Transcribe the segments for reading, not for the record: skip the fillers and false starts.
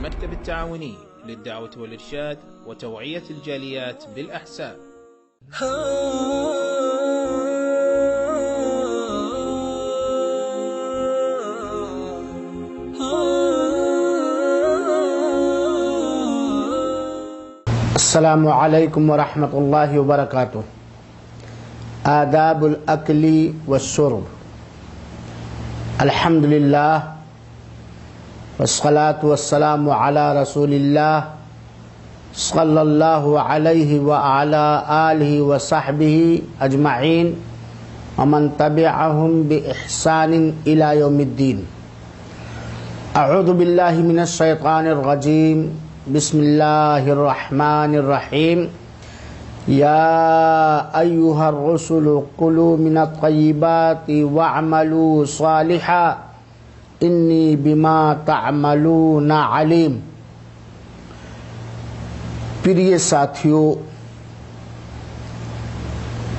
المكتب التعاوني للدعوة والإرشاد وتوعية الجاليات بالأحساء. السلام علیکم ورحمۃ اللہ وبرکاتہ. آداب الاکل والشرب. الحمد للہ والصلاة والسلام علی رسول اللہ صلی اللہ علیہ وعلی آلہ وصحبہ اجمعین ومن تبعہم بإحسان الی یوم الدین. اعوذ باللہ من الشیطان الرجیم. بسم اللہ الرحمن الرحیم. یا ایہا الرسل کلوا من الطیبات واعملوا صالحا انی بما تعملون علیم. پریے ساتھیوں،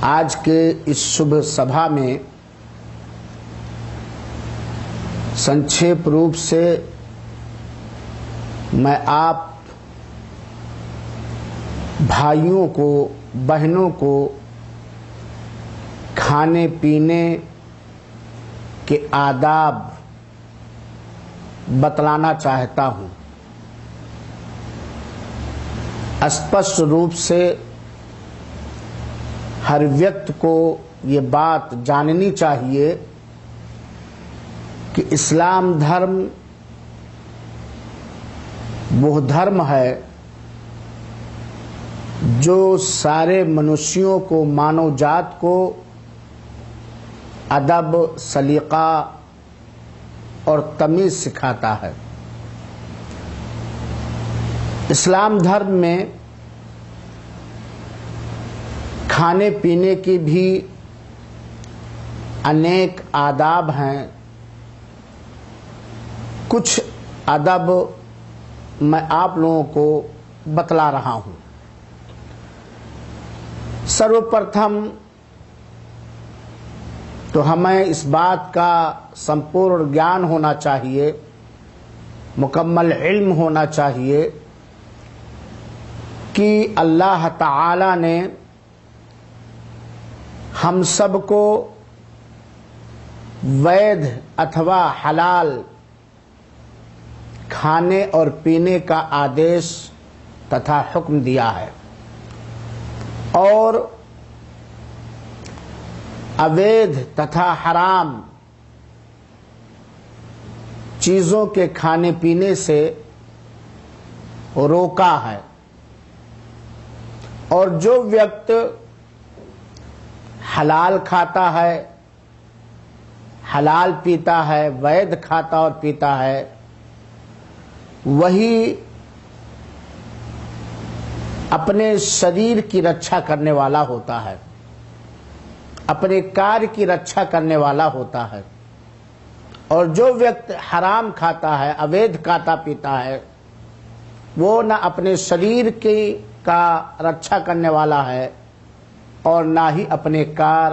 آج کے اس صبح سبھا میں سنکھیپ روپ سے میں آپ بھائیوں کو، بہنوں کو کھانے پینے کے آداب بتلانا چاہتا ہوں. اسپشٹ روپ سے ہر ویکتی کو یہ بات جاننی چاہیے کہ اسلام دھرم وہ دھرم ہے جو سارے منشیوں کو، مانو جات کو ادب، سلیقہ اور تمیز سکھاتا ہے. اسلام دھرم میں کھانے پینے کی بھی انیک آداب ہیں. کچھ ادب میں آپ لوگوں کو بتلا رہا ہوں. سروپرتھم تو ہمیں اس بات کا سمپورن گیان ہونا چاہیے، مکمل علم ہونا چاہیے کہ اللہ تعالی نے ہم سب کو وید اتھوا حلال کھانے اور پینے کا آدیش تتھا حکم دیا ہے، اور اوید تتھا حرام چیزوں کے کھانے پینے سے روکا ہے. اور جو ویکتی حلال کھاتا ہے، حلال پیتا ہے، وید کھاتا اور پیتا ہے، وہی اپنے شریر کی رکشا کرنے والا ہوتا ہے، اپنے کار کی رکشا کرنے والا ہوتا ہے. اور جو ویکتی حرام کھاتا ہے، اوید کھاتا پیتا ہے، وہ نہ اپنے شریر کی کا رکشا کرنے والا ہے اور نہ ہی اپنے کار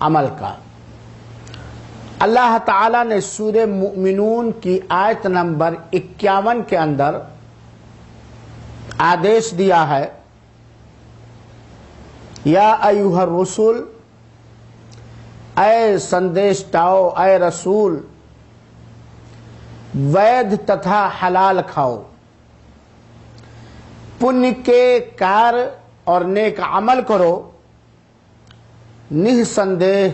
عمل کا. اللہ تعالی نے سورہ مومنون کی آیت نمبر 51 کے اندر آدیش دیا ہے، یا ایھا الرسول، اے سندیشٹاؤ، اے رسول، وید تتھا حلال کھاؤ، پنیہ کے کار اور نیک عمل کرو. نسندیہ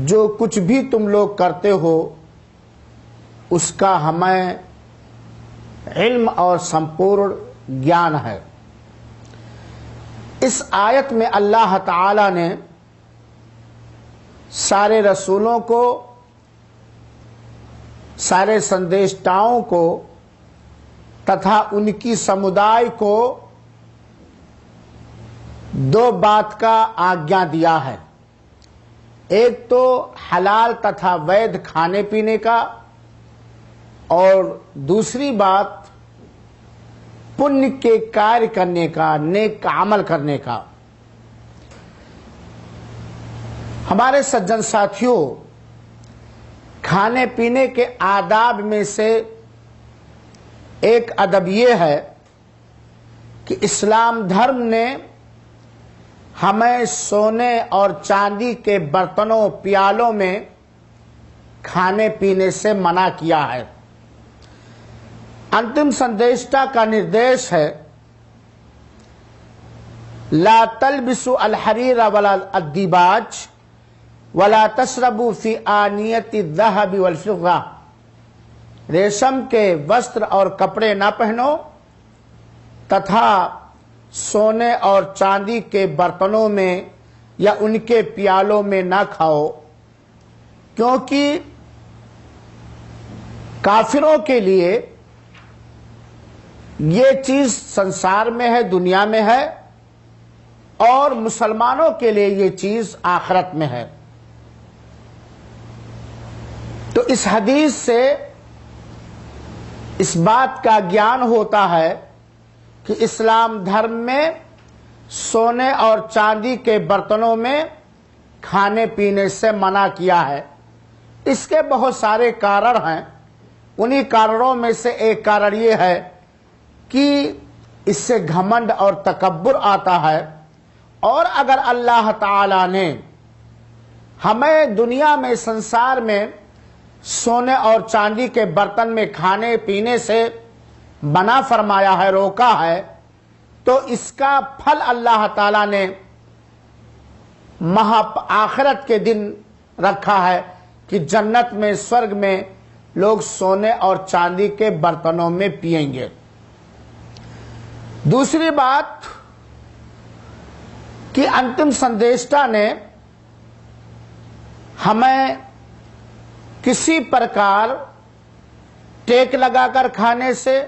جو کچھ بھی تم لوگ کرتے ہو اس کا ہمیں علم اور سمپورن گیان ہے. اس آیت میں اللہ تعالی نے سارے رسولوں کو، سارے سندیشٹاؤں کو تتھا ان کی سمدائے کو دو بات کا آگیا دیا ہے. ایک تو حلال تتھا وید کھانے پینے کا، اور دوسری بات پنیہ کے کار کرنے کا، نیک عمل کرنے کا. ہمارے سجن ساتھیوں، کھانے پینے کے آداب میں سے ایک ادب یہ ہے کہ اسلام دھرم نے ہمیں سونے اور چاندی کے برتنوں پیالوں میں کھانے پینے سے منع کیا ہے۔ انتم سندیشتا کا نردیش ہے لا تلبسوا الحریر ولا الدیباج ولا تشربوا فی آنیت الذهب والفضہ، ریشم کے وسطر اور کپڑے نہ پہنو تتھا سونے اور چاندی کے برتنوں میں یا ان کے پیالوں میں نہ کھاؤ، کیونکہ کافروں کے لیے یہ چیز سنسار میں ہے، دنیا میں ہے، اور مسلمانوں کے لیے یہ چیز آخرت میں ہے۔ تو اس حدیث سے اس بات کا گیان ہوتا ہے کہ اسلام دھرم میں سونے اور چاندی کے برتنوں میں کھانے پینے سے منع کیا ہے۔ اس کے بہت سارے کارن ہیں، انہی کارنوں میں سے ایک کارن یہ ہے کہ اس سے گھمنڈ اور تکبر آتا ہے، اور اگر اللہ تعالی نے ہمیں دنیا میں سنسار میں سونے اور چاندی کے برتن میں کھانے پینے سے منع فرمایا ہے، روکا ہے، تو اس کا پھل اللہ تعالی نے آخرت کے دن رکھا ہے کہ جنت میں، سورگ میں لوگ سونے اور چاندی کے برتنوں میں پئیں گے۔ دوسری بات کہ انتم سندیشتا نے ہمیں کسی پرکار ٹیک لگا کر کھانے سے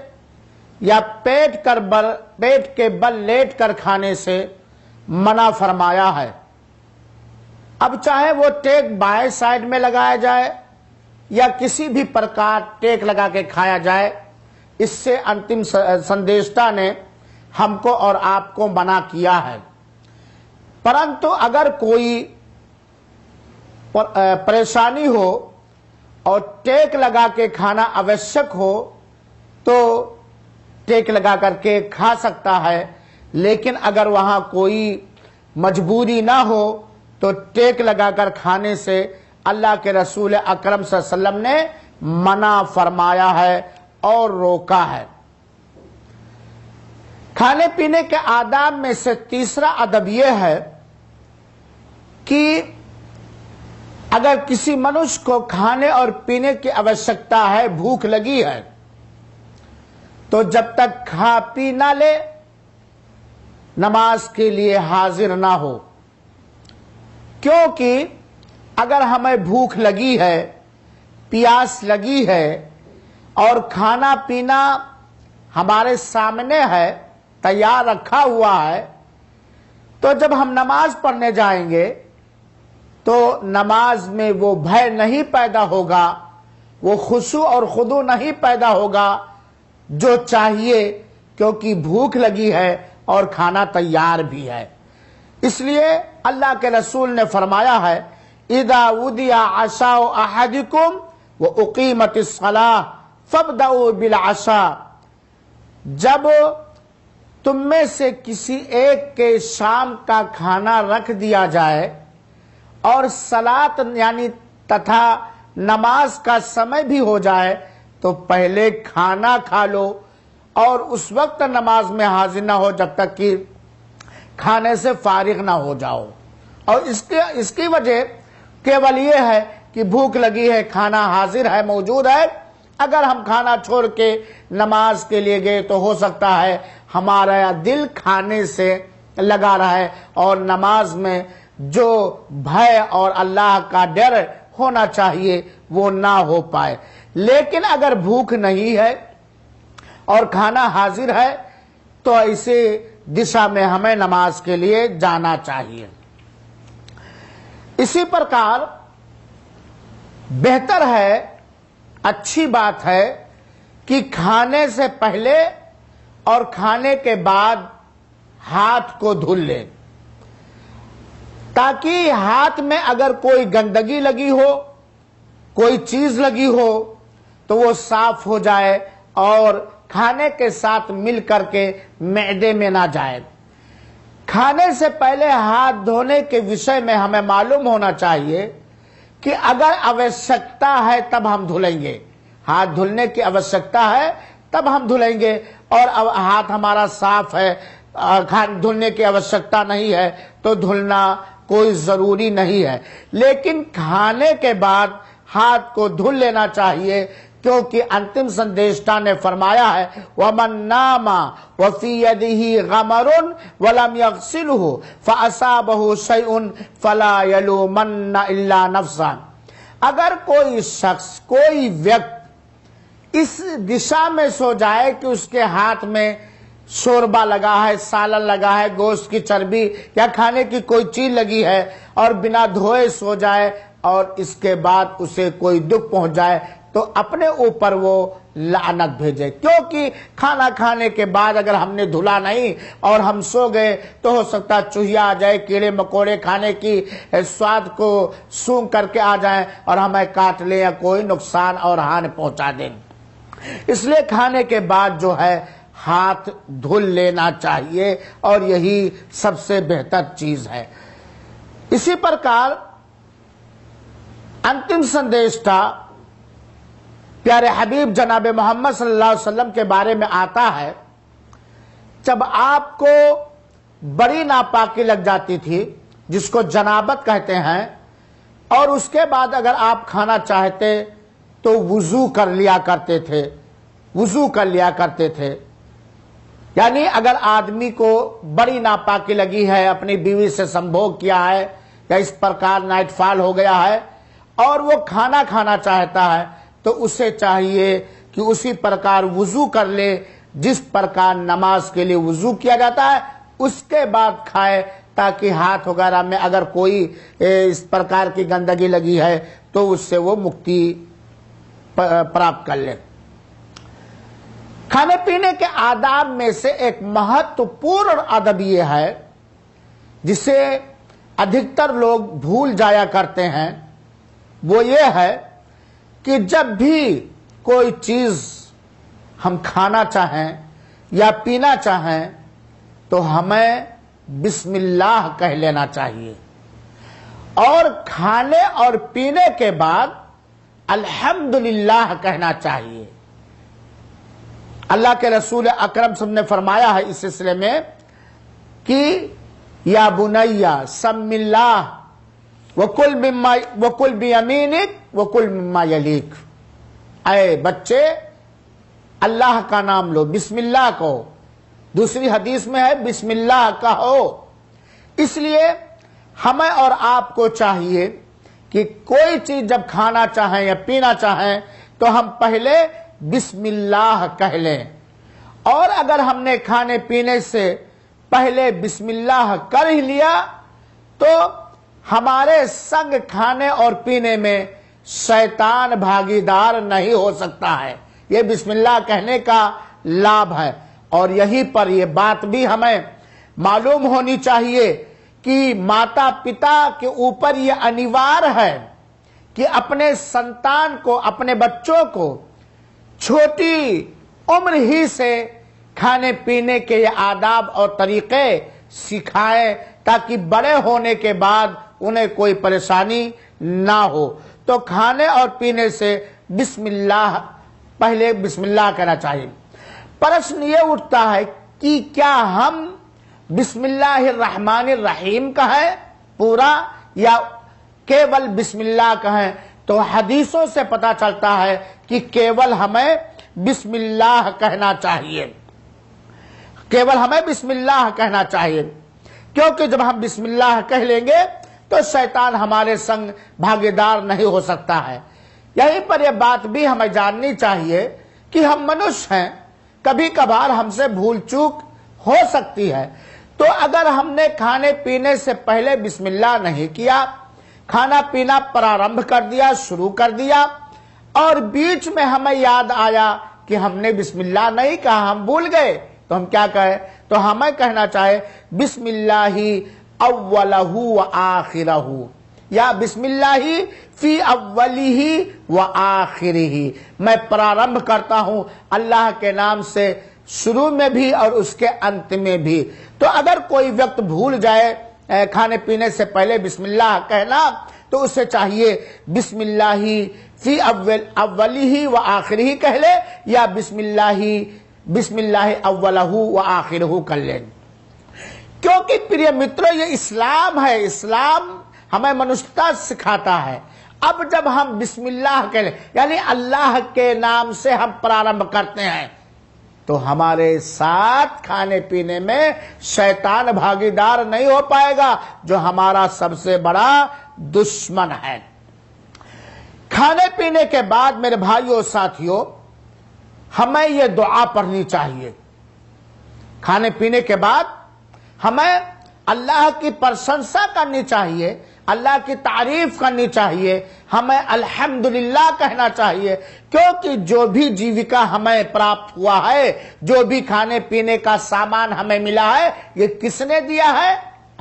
یا پیٹ کے بل لیٹ کر کھانے سے منع فرمایا ہے۔ اب چاہے وہ ٹیک بائیں سائڈ میں لگایا جائے یا کسی بھی پرکار ٹیک لگا کے کھایا جائے، اس سے انتم سندیشتا نے ہم کو اور آپ کو منع کیا ہے۔ پرنتو اگر کوئی پریشانی ہو اور ٹیک لگا کے کھانا آوشک ہو تو ٹیک لگا کر کے کھا سکتا ہے، لیکن اگر وہاں کوئی مجبوری نہ ہو تو ٹیک لگا کر کھانے سے اللہ کے رسول اکرم صلی اللہ علیہ وسلم نے منع فرمایا ہے اور روکا ہے۔ کھانے پینے کے آداب میں سے تیسرا ادب یہ ہے کہ اگر کسی منش کو کھانے اور پینے کی آوشکتا ہے، بھوک لگی ہے، تو جب تک کھا پی نہ لے نماز کے لیے حاضر نہ ہو، کیونکہ اگر ہمیں بھوک لگی ہے، پیاس لگی ہے اور کھانا پینا ہمارے سامنے ہے، تیار رکھا ہوا ہے، تو جب ہم نماز پڑھنے جائیں گے تو نماز میں وہ بھے نہیں پیدا ہوگا، وہ خشوع اور خضوع نہیں پیدا ہوگا جو چاہیے، کیونکہ بھوک لگی ہے اور کھانا تیار بھی ہے۔ اس لیے اللہ کے رسول نے فرمایا ہے اذا ودی عشاء احدکم واقیمت الصلاۃ فابدؤوا بالعشاء، جب تم میں سے کسی ایک کے شام کا کھانا رکھ دیا جائے اور صلاۃ یعنی تتھا نماز کا سمے بھی ہو جائے تو پہلے کھانا کھا لو اور اس وقت نماز میں حاضر نہ ہو جب تک کہ کھانے سے فارغ نہ ہو جاؤ۔ اور اس کی وجہ کیول یہ ہے کہ بھوک لگی ہے، کھانا حاضر ہے، موجود ہے، اگر ہم کھانا چھوڑ کے نماز کے لیے گئے تو ہو سکتا ہے ہمارا دل کھانے سے لگا رہے اور نماز میں جو بھے اور اللہ کا ڈر ہونا چاہیے وہ نہ ہو پائے۔ لیکن اگر بھوک نہیں ہے اور کھانا حاضر ہے تو ایسے دشا میں ہمیں نماز کے لیے جانا چاہیے۔ اسی پرکار بہتر ہے، اچھی بات ہے کہ کھانے سے پہلے اور کھانے کے بعد ہاتھ کو دھل لے، تاکہ ہاتھ میں اگر کوئی گندگی لگی ہو، کوئی چیز لگی ہو تو وہ صاف ہو جائے اور کھانے کے ساتھ مل کر کے معدے میں نہ جائے۔ کھانے سے پہلے ہاتھ دھونے کے وشے میں ہمیں معلوم ہونا چاہیے کہ اگر آوشکتا ہے تب ہم دھلیں گے، ہاتھ دھلنے کی آوشکتا ہے تب ہم دھلیں گے، اور ہاتھ ہمارا صاف ہے، دھلنے کی آوشکتا نہیں ہے تو دھلنا کوئی ضروری نہیں ہے۔ لیکن کھانے کے بعد ہاتھ کو دھل لینا چاہیے، کیونکہ انتم سندیشتا نے فرمایا ہے وَمَن نَامَ وَفِي يَدِهِ غَمَرٌ وَلَمْ يَغْسِلْهُ فَأَصَابَهُ شَيْءٌ فَلَا يَلُومَنَّ إِلَّا نَفْسَهُ۔ اگر کوئی شخص، کوئی ویکت اس دشا میں سو جائے کہ اس کے ہاتھ میں شوربہ لگا ہے، سالن لگا ہے، گوشت کی چربی یا کھانے کی کوئی چیز لگی ہے، اور بنا دھوئے سو جائے اور اس کے بعد اسے کوئی دکھ پہنچ جائے تو اپنے اوپر وہ لعنت بھیجے، کیونکہ کھانا کھانے کے بعد اگر ہم نے دھلا نہیں اور ہم سو گئے تو ہو سکتا ہے چوہیا آ جائے، کیڑے مکوڑے کھانے کی سواد کو سونگھ کر کے آ جائیں اور ہمیں کاٹ لیں یا کوئی نقصان اور ہان پہنچا دیں۔ اس لیے کھانے کے بعد جو ہے ہاتھ دھل لینا چاہیے، اور یہی سب سے بہتر چیز ہے۔ اسی پرکار انتم سندیشتا پیارے حبیب جناب محمد صلی اللہ علیہ وسلم کے بارے میں آتا ہے، جب آپ کو بڑی ناپاکی لگ جاتی تھی جس کو جنابت کہتے ہیں، اور اس کے بعد اگر آپ کھانا چاہتے تو وضو کر لیا کرتے تھے، وضو کر لیا کرتے تھے۔ یعنی اگر آدمی کو بڑی ناپاکی لگی ہے، اپنی بیوی سے سمبھوگ کیا ہے یا اس پرکار نائٹ فال ہو گیا ہے اور وہ کھانا کھانا چاہتا ہے تو اسے چاہیے کہ اسی پرکار وضو کر لے جس پرکار نماز کے لیے وضو کیا جاتا ہے، اس کے بعد کھائے، تاکہ ہاتھ وغیرہ میں اگر کوئی اس پرکار کی گندگی لگی ہے تو اس سے وہ مکتی پراپت کر لے۔ کھانے پینے کے آداب میں سے ایک مہتوپورن ادب یہ ہے جسے ادھکتر لوگ بھول جایا کرتے ہیں، وہ یہ ہے کہ جب بھی کوئی چیز ہم کھانا چاہیں یا پینا چاہیں تو ہمیں بسم اللہ کہہ لینا چاہیے، اور کھانے اور پینے کے بعد الحمدللہ کہنا چاہیے۔ اللہ کے رسول اکرم صلی اللہ علیہ وسلم نے فرمایا ہے اس سلسلے میں کہ یا بنیا سم اللہ وکل بیمینک وکل مما یلیک، اے بچے اللہ کا نام لو، بسم اللہ کہو۔ دوسری حدیث میں ہے بسم اللہ کہو۔ اس لیے ہمیں اور آپ کو چاہیے کہ کوئی چیز جب کھانا چاہیں یا پینا چاہیں تو ہم پہلے بسم اللہ کہہ لیں، اور اگر ہم نے کھانے پینے سے پہلے بسم اللہ کر ہی لیا تو ہمارے سنگ کھانے اور پینے میں شیطان بھاگیدار نہیں ہو سکتا ہے۔ یہ بسم اللہ کہنے کا لابھ ہے، اور یہی پر یہ بات بھی ہمیں معلوم ہونی چاہیے کہ ماتا پتا کے اوپر یہ انیوار ہے کہ اپنے سنتان کو، اپنے بچوں کو چھوٹی عمر ہی سے کھانے پینے کے یہ آداب اور طریقے سکھائیں تاکہ بڑے ہونے کے بعد انہیں کوئی پریشانی نہ ہو۔ تو کھانے اور پینے سے بسم اللہ، پہلے بسم اللہ کہنا چاہیے۔ پرشن یہ اٹھتا ہے کہ کیا ہم بسم اللہ الرحمن الرحیم کہیں پورا یا کیول بسم اللہ کہیں؟ تو حدیثوں سے پتا چلتا ہے کہ کیول ہمیں بسم اللہ کہنا چاہیے، کیول ہمیں بسم اللہ کہنا چاہیے، کیونکہ جب ہم بسم اللہ کہہ لیں گے تو شیطان ہمارے سنگ بھاگیدار نہیں ہو سکتا ہے۔ یہیں پر یہ بات بھی ہمیں جاننی چاہیے کہ ہم منش ہیں، کبھی کبھار ہم سے بھول چوک ہو سکتی ہے، تو اگر ہم نے کھانے پینے سے پہلے بسم اللہ نہیں کیا، کھانا پینا پرارمبھ کر دیا، شروع کر دیا، اور بیچ میں ہمیں یاد آیا کہ ہم نے بسم اللہ نہیں کہا، ہم بھول گئے، تو ہم کیا کہیں؟ تو ہمیں کہنا چاہے بسم اللہ اولہ و آخرہ، یا بسم اللہ فی اولی و آخری، میں پرارمبھ کرتا ہوں اللہ کے نام سے شروع میں بھی اور اس کے انت میں بھی۔ تو اگر کوئی وقت بھول جائے کھانے پینے سے پہلے بسم اللہ کہنا تو اسے چاہیے بسم اللہ فی اولی و آخری کہہ لے، یا بسم اللہ اولہ و آخرہ کر لیں۔ کیونکہ پریہ مترو یہ اسلام ہے، اسلام ہمیں منشتا سکھاتا ہے۔ اب جب ہم بسم اللہ کہہ لیں یعنی اللہ کے نام سے ہم پرارمبھ کرتے ہیں تو ہمارے ساتھ کھانے پینے میں شیطان بھاگیدار نہیں ہو پائے گا جو ہمارا سب سے بڑا دشمن ہے۔ کھانے پینے کے بعد میرے بھائیوں اور ساتھیوں ہمیں یہ دعا پڑھنی چاہیے۔ کھانے پینے کے بعد ہمیں اللہ کی پرشنسا کرنی چاہیے، اللہ کی تعریف کرنی چاہیے، ہمیں الحمدللہ کہنا چاہیے، کیونکہ جو بھی جیوکا ہمیں پراپت ہوا ہے، جو بھی کھانے پینے کا سامان ہمیں ملا ہے، یہ کس نے دیا ہے؟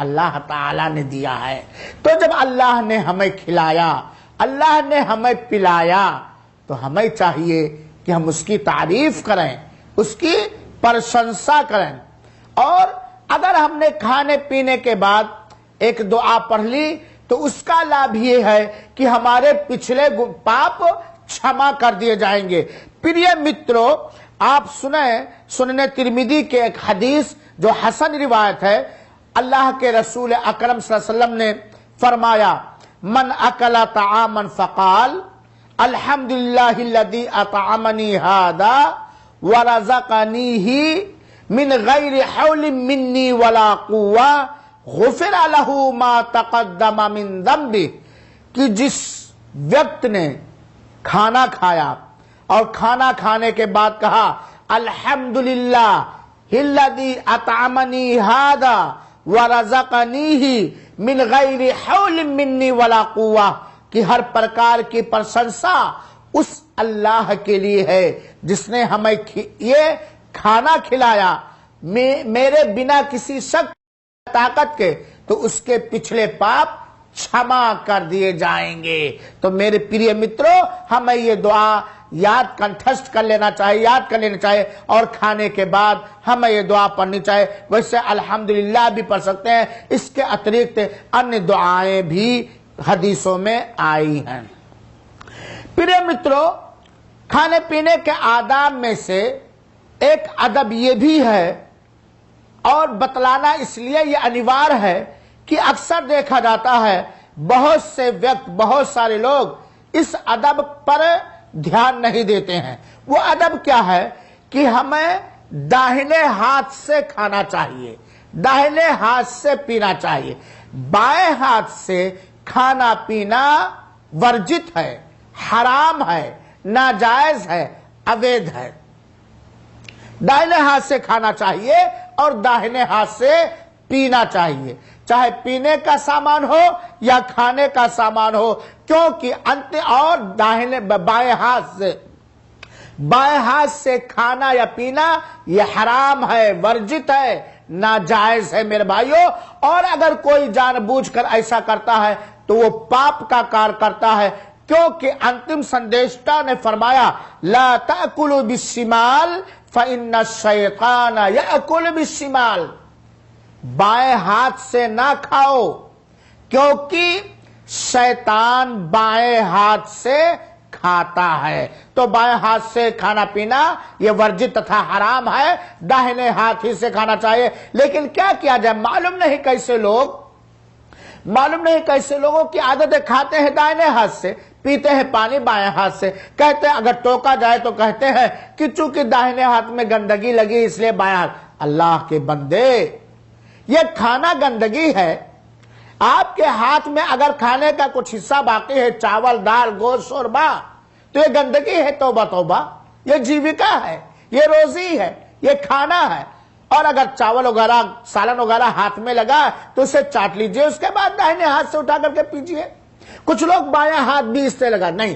اللہ تعالی نے دیا ہے۔ تو جب اللہ نے ہمیں کھلایا، اللہ نے ہمیں پلایا، تو ہمیں چاہیے کہ ہم اس کی تعریف کریں، اس کی پرشنسا کریں۔ اور اگر ہم نے کھانے پینے کے بعد ایک دعا پڑھ لی تو اس کا لابھ یہ ہے کہ ہمارے پچھلے پاپ چھما کر دیے جائیں گے۔ پریہ مترو، آپ سنن ترمذی کے ایک حدیث جو حسن روایت ہے، اللہ کے رسول اکرم صلی اللہ علیہ وسلم نے فرمایا من اکل طعاما فقال الحمدللہ الذی اطعمنی ھذا ورزقنیہ من غیر حول منی ولا قوہ غفر لہ ما تقدم من ذنبہ، کہ جس وقت نے کھانا کھایا اور کھانا کھانے کے بعد کہا الحمدللہ الذی اطعمنی ھذا ورزقنیہ من غیر حول منی ولا قوہ، کہ ہر پرکار کی پرشنسا اس اللہ کے لیے ہے جس نے ہمیں یہ کھانا کھلایا میرے بنا کسی شک طاقت کے، تو اس کے پچھلے پاپ چھما کر دیے جائیں گے۔ تو میرے پریہ مترو ہمیں یہ دعا یاد کنٹھسٹ کر لینا چاہیے، یاد کر لینا چاہیے، اور کھانے کے بعد ہمیں یہ دعا پڑھنی چاہیے۔ ویسے الحمدللہ بھی پڑھ سکتے ہیں، اس کے اترکت انیہ دعائیں بھی حدیثوں میں آئی ہیں۔ پریہ مترو، کھانے پینے کے آداب میں سے ایک ادب یہ بھی ہے، اور بتلانا اس لیے یہ انیوار ہے کہ اکثر دیکھا جاتا ہے بہت سے وقت بہت سارے لوگ اس ادب پر دھیان نہیں دیتے ہیں۔ وہ ادب کیا ہے کہ ہمیں داہنے ہاتھ سے کھانا چاہیے، داہنے ہاتھ سے پینا چاہیے، بائیں ہاتھ سے کھانا پینا ورجت ہے، حرام ہے، ناجائز ہے، اویدھ ہے۔ داہنے ہاتھ سے کھانا چاہیے اور داہنے ہاتھ سے پینا چاہیے، چاہے پینے کا سامان ہو یا کھانے کا سامان ہو، کیونکہ اور بائیں ہاتھ سے کھانا یا پینا یہ حرام ہے، ورجت ہے، ناجائز ہے میرے بھائیوں۔ اور اگر کوئی جان بوجھ کر ایسا کرتا ہے تو وہ پاپ کا کار کرتا ہے، کیونکہ انتم سندیشتا نے فرمایا لا تأکلوا بالشمال فإن الشیطان یأکل بالشمال، بائیں ہاتھ سے نہ کھاؤ کیونکہ شیطان بائیں ہاتھ سے کھاتا ہے۔ تو بائیں ہاتھ سے کھانا پینا یہ ورجت تھا حرام ہے، داہنے ہاتھ ہی سے کھانا چاہیے۔ لیکن کیا کیا جائے، معلوم نہیں کیسے لوگوں کی عادت ہے، کھاتے ہیں دائیں ہاتھ سے، پیتے ہیں پانی بائیں ہاتھ سے، کہتے ہیں اگر ٹوکا جائے تو کہتے ہیں کہ چونکہ داہنے ہاتھ میں گندگی لگی اس لیے بائیں ہاتھ۔ اللہ کے بندے، یہ کھانا گندگی ہے، آپ کے ہاتھ میں اگر کھانے کا کچھ حصہ باقی ہے، چاول دال گوشت شوربا، تو یہ گندگی ہے، توبہ توبہ، یہ جیوکا ہے، یہ روزی ہے، یہ کھانا ہے۔ اور اگر چاول وغیرہ سالن وغیرہ ہاتھ میں لگا تو اسے چاٹ لیجئے، اس کے بعد داہنے ہاتھ سے اٹھا کر کے پیجئے۔ کچھ لوگ بائیں ہاتھ بھی اس سے لگا، نہیں،